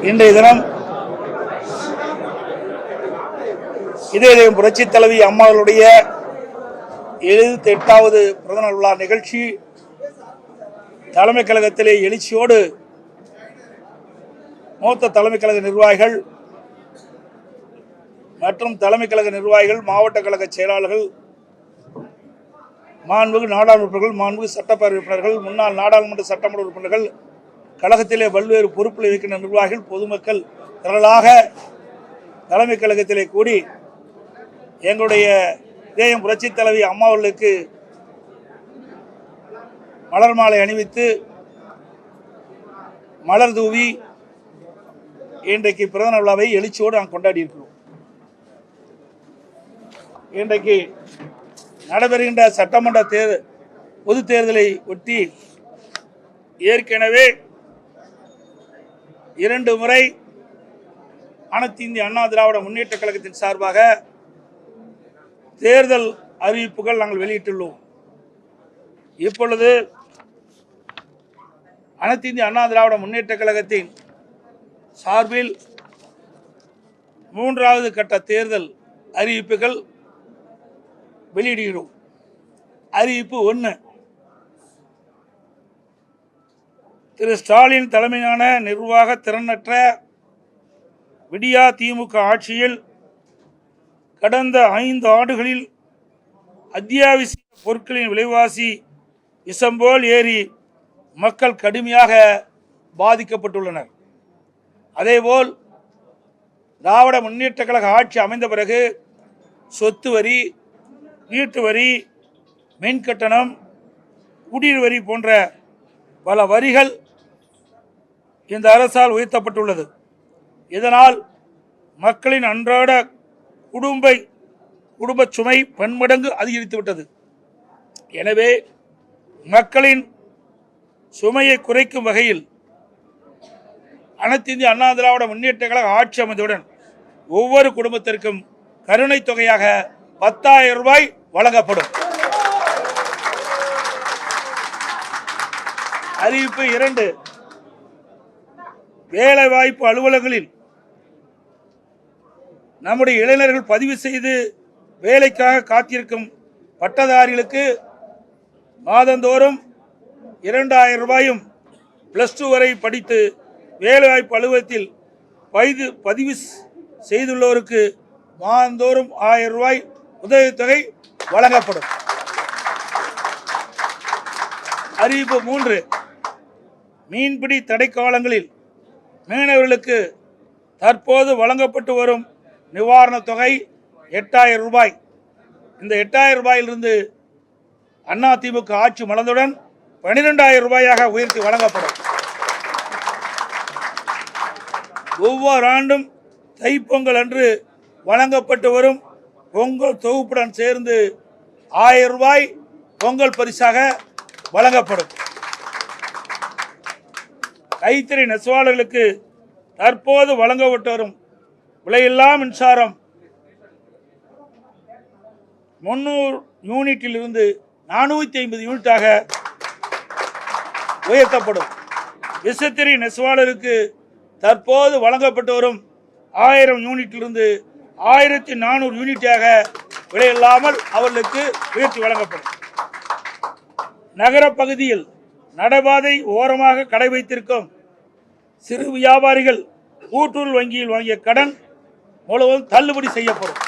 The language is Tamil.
இன்றைய தினம் இதய புரட்சி தலைவி அம்மாவுடைய 78வது பிறந்தநாள் விழா நிகழ்ச்சி தலைமை கழகத்திலே எழுச்சியோடு மூத்த தலைமை கழக நிர்வாகிகள் மற்றும் தலைமை கழக நிர்வாகிகள், மாவட்ட கழக செயலாளர்கள், மாண்புமிகு நாடாளுமன்ற உறுப்பினர்கள், மாண்புமிகு சட்டப்பேரவை உறுப்பினர்கள், முன்னாள் நாடாளுமன்ற சட்டமன்ற உறுப்பினர்கள், கழகத்திலே பல்வேறு பொறுப்பில் இருக்கின்ற நிர்வாகிகள், பொதுமக்கள் திரளாக தலைமை கழகத்திலே கூடி எங்களுடைய இதயம் புரட்சி தலைவி அம்மா அவர்களுக்கு மலர் மாலை அணிவித்து மலர் தூவி இன்றைக்கு பிறந்த விழாவை எழுச்சியோடு நாம் கொண்டாடி இருக்கிறோம். இன்றைக்கு நடைபெறுகின்ற சட்டமன்ற பொது தேர்தலை ஒட்டி ஏற்கனவே 2 முறை அனைத்து இந்திய அண்ணா திராவிட முன்னேற்ற கழகத்தின் சார்பாக தேர்தல் அறிவிப்புகள் நாங்கள் வெளியிட்டுள்ளோம். இப்பொழுது அனைத்து இந்திய அண்ணா திராவிட முன்னேற்ற கழகத்தின் சார்பில் 3வது கட்ட தேர்தல் அறிவிப்புகள் வெளியிடுகிறோம். அறிவிப்பு 1, திரு ஸ்டாலின் தலைமையிலான நிர்வாக திறனற்ற விடியா திமுக ஆட்சியில் கடந்த 5 ஆண்டுகளில் அத்தியாவசிய பொருட்களின் விலைவாசி விஷம்போல் ஏறி மக்கள் கடுமையாக பாதிக்கப்பட்டுள்ளனர். அதேபோல் திராவிட முன்னேற்ற கழக ஆட்சி அமைந்த பிறகு சொத்து வரி, வீட்டு வரி, மின் கட்டணம், குடிநீர் வரி போன்ற பல வரிகள் இந்த அரசால் உயர்த்தப்பட்டுள்ளது. இதனால் மக்களின் அன்றாட குடும்ப சுமை பன்மடங்கு அதிகரித்துவிட்டது. எனவே மக்களின் சுமையை குறைக்கும் வகையில் அனைத்து இந்திய அண்ணா திராவிட முன்னேற்ற கழக ஆட்சி அமைந்தவுடன் ஒவ்வொரு குடும்பத்திற்கும் கருணை தொகையாக 10,000 ரூபாய் வழங்கப்படும். அறிவிப்பு 2, வேலைவாய்ப்பு அலுவலகங்களில் நம்முடைய இளைஞர்கள் பதிவு செய்து வேலைக்காக காத்திருக்கும் பட்டதாரிகளுக்கு மாதந்தோறும் 2,000 ரூபாயும், +2 வரை படித்து வேலைவாய்ப்பு அலுவலகத்தில் பதிவு செய்துள்ளோருக்கு மாதந்தோறும் 1000 ரூபாய் உதவித்தொகை வழங்கப்படும். அறிவிப்பு 3, மீன்பிடி தடைக்காலங்களில் மீனவர்களுக்கு தற்போது வழங்கப்பட்டு வரும் நிவாரணத் தொகை 8,000 ரூபாய். இந்த 8,000 ரூபாயிலிருந்து அதிமுக ஆட்சி மலர்ந்தவுடன் 12,000 ரூபாயாக உயர்த்தி வழங்கப்படும். ஒவ்வொரு ஆண்டும் தைப்பொங்கல் அன்று வழங்கப்பட்டு வரும் பொங்கல் தொகுப்புடன் சேர்ந்து 1000 ரூபாய் பொங்கல் பரிசாக வழங்கப்படும். கைத்தறி நெசவாளர்களுக்கு தற்போது வழங்கப்பட்டு வரும் விலையில்லா மின்சாரம் 300 யூனிட்டில் இருந்து 450 யூனிட்டாக உயர்த்தப்படும். விசைத்தறி நெசவாளருக்கு தற்போது வழங்கப்பட்டு வரும் 1000 யூனிட்டிலிருந்து 1400 யூனிட்டாக விலையில்லாமல் அவர்களுக்கு உயர்த்தி வழங்கப்படும். நகர பகுதியில் நடைபாதை ஓரமாக கடை வைத்திருக்கும் சிறு வியாபாரிகள் கூட்டுறவு வங்கியில் வாங்கிய கடன் முழுவதும் தள்ளுபடி செய்யப்படும்.